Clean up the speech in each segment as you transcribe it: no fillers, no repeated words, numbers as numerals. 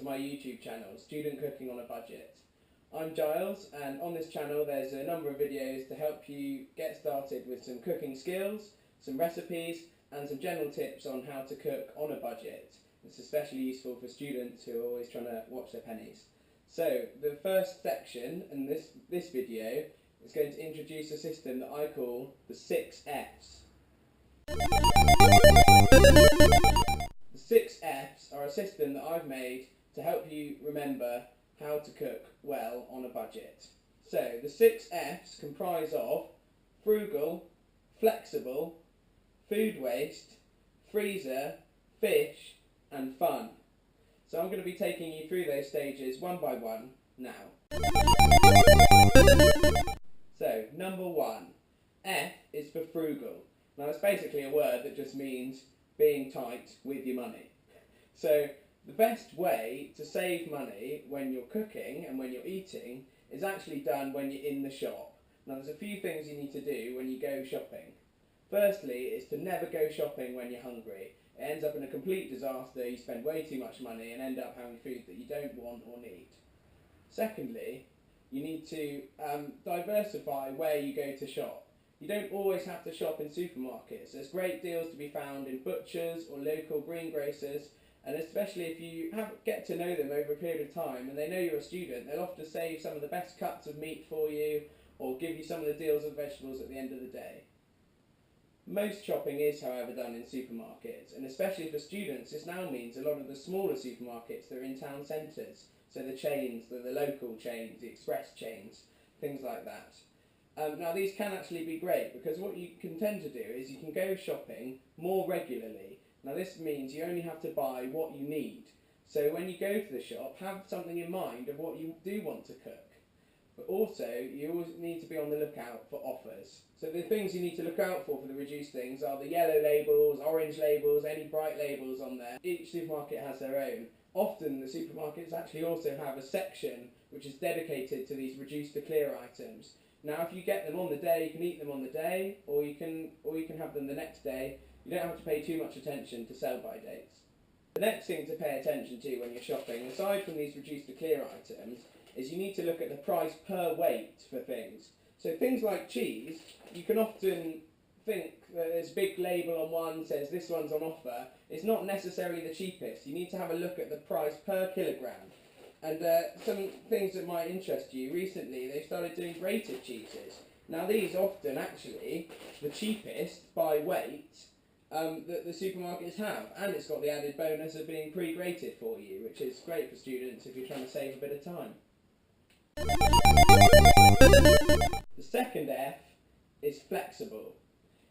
my YouTube channel, Student Cooking on a Budget. I'm Giles, and on this channel there's a number of videos to help you get started with some cooking skills, some recipes and some general tips on how to cook on a budget. It's especially useful for students who are always trying to watch their pennies. So the first section in this video is going to introduce a system that I call the 6 F's. The 6 F's are a system that I've made to help you remember how to cook well on a budget. So the 6 F's comprise of frugal, flexible, food waste, freezer, fish and fun. So I'm going to be taking you through those stages one by one now. So number 1, F is for frugal. Now it's basically a word that just means being tight with your money. So the best way to save money when you're cooking and when you're eating is actually done when you're in the shop. Now there's a few things you need to do when you go shopping. Firstly is to never go shopping when you're hungry. It ends up in a complete disaster, you spend way too much money and end up having food that you don't want or need. Secondly, you need to diversify where you go to shop. You don't always have to shop in supermarkets. There's great deals to be found in butchers or local greengrocers, and especially if you get to know them over a period of time and they know you're a student, they'll often save some of the best cuts of meat for you or give you some of the deals of vegetables at the end of the day. Most shopping is, however, done in supermarkets, and especially for students, this now means a lot of the smaller supermarkets that are in town centres, so the chains, the local chains, the express chains, things like that. Now these can actually be great because what you can tend to do is you can go shopping more regularly. Now this means you only have to buy what you need. So when you go to the shop, have something in mind of what you do want to cook. But also you always need to be on the lookout for offers. So the things you need to look out for the reduced things are the yellow labels, orange labels, any bright labels on there. Each supermarket has their own. Often the supermarkets actually also have a section which is dedicated to these reduced to clear items. Now if you get them on the day, you can eat them on the day, or you can have them the next day. You don't have to pay too much attention to sell-by dates. The next thing to pay attention to when you're shopping, aside from these reduced to clear items, is you need to look at the price per weight for things. So things like cheese, you can often think that there's a big label on one says this one's on offer. It's not necessarily the cheapest. You need to have a look at the price per kilogram. And some things that might interest you, recently they've started doing grated cheeses. Now these often actually the cheapest by weight that the supermarkets have, and it's got the added bonus of being pre-grated for you, which is great for students if you're trying to save a bit of time. The second F is flexible.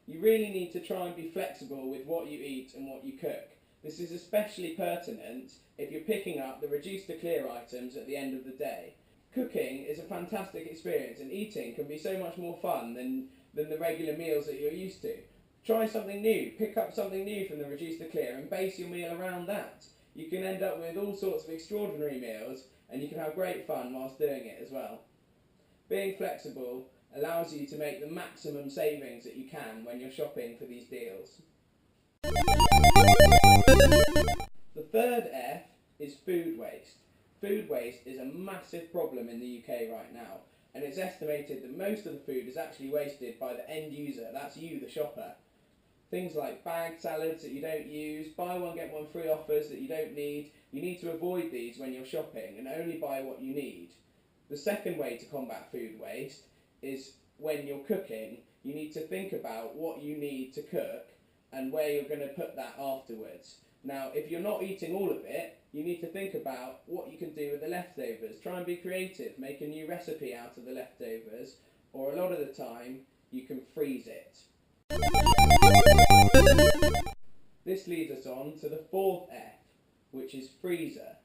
You really need to try and be flexible with what you eat and what you cook. This is especially pertinent if you're picking up the reduced to clear items at the end of the day. Cooking is a fantastic experience and eating can be so much more fun than the regular meals that you're used to. Try something new, pick up something new from the reduced to clear and base your meal around that. You can end up with all sorts of extraordinary meals and you can have great fun whilst doing it as well. Being flexible allows you to make the maximum savings that you can when you're shopping for these deals. The third F is food waste. Food waste is a massive problem in the UK right now, and it's estimated that most of the food is actually wasted by the end user, that's you, the shopper. Things like bagged salads that you don't use, buy one get one free offers that you don't need. You need to avoid these when you're shopping and only buy what you need. The second way to combat food waste is when you're cooking, you need to think about what you need to cook and where you're going to put that afterwards. Now, if you're not eating all of it, you need to think about what you can do with the leftovers. Try and be creative, make a new recipe out of the leftovers, or a lot of the time, you can freeze it. This leads us on to the fourth F, which is freezer.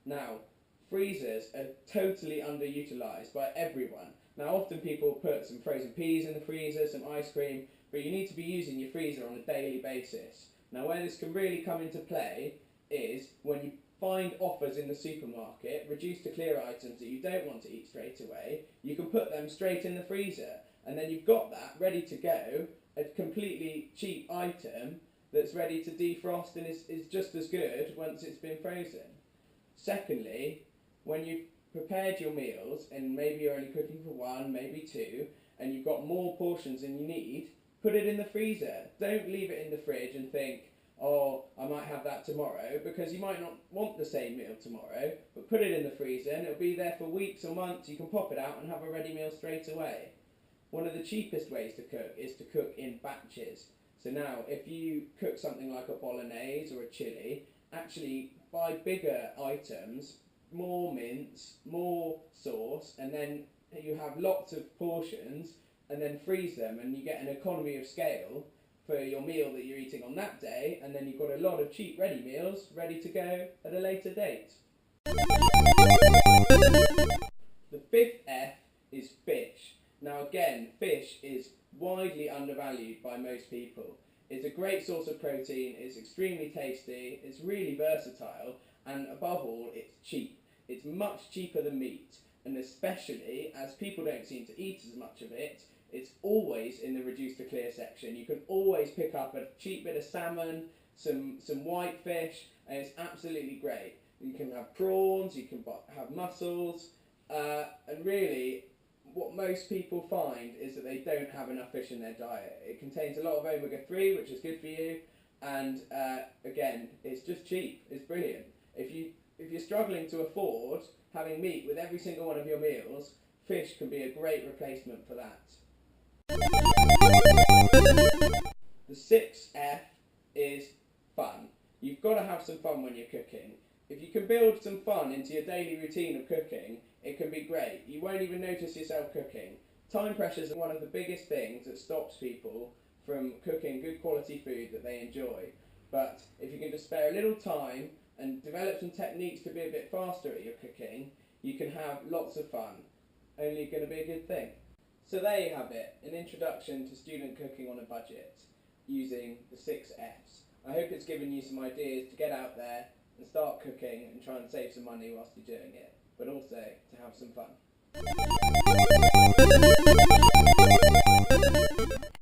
Now, freezers are totally underutilised by everyone. Now, often people put some frozen peas in the freezer, some ice cream, but you need to be using your freezer on a daily basis. Now, where this can really come into play is when you find offers in the supermarket, reduced to clear items that you don't want to eat straight away, you can put them straight in the freezer, and then you've got that ready to go, a completely cheap item that's ready to defrost and is just as good once it's been frozen. Secondly, when you've prepared your meals and maybe you're only cooking for one, maybe two, and you've got more portions than you need, put it in the freezer. Don't leave it in the fridge and think, oh, I might have that tomorrow, because you might not want the same meal tomorrow, but put it in the freezer and it'll be there for weeks or months. You can pop it out and have a ready meal straight away. One of the cheapest ways to cook is to cook in batches. So now, if you cook something like a bolognese or a chili, actually buy bigger items, more mince, more sauce, and then you have lots of portions, and then freeze them, and you get an economy of scale for your meal that you're eating on that day, and then you've got a lot of cheap ready meals ready to go at a later date. The fifth F is fish. Now again, fish is widely undervalued by most people. It's a great source of protein, it's extremely tasty, it's really versatile, and above all, it's cheap. It's much cheaper than meat, and especially as people don't seem to eat as much of it, it's always in the reduced to clear section. You can always pick up a cheap bit of salmon, some white fish, and it's absolutely great. You can have prawns, you can have mussels, and really what most people find is that they don't have enough fish in their diet. It contains a lot of omega-3, which is good for you, and again, it's just cheap. It's brilliant. If you're struggling to afford having meat with every single one of your meals, fish can be a great replacement for that. The sixth F is fun. You've got to have some fun when you're cooking. If you can build some fun into your daily routine of cooking, it can be great. You won't even notice yourself cooking. Time pressures are one of the biggest things that stops people from cooking good quality food that they enjoy. But if you can just spare a little time and develop some techniques to be a bit faster at your cooking, you can have lots of fun. Only going to be a good thing. So there you have it, an introduction to student cooking on a budget using the 6 Fs. I hope it's given you some ideas to get out there and start cooking and try and save some money whilst you're doing it, but also to have some fun.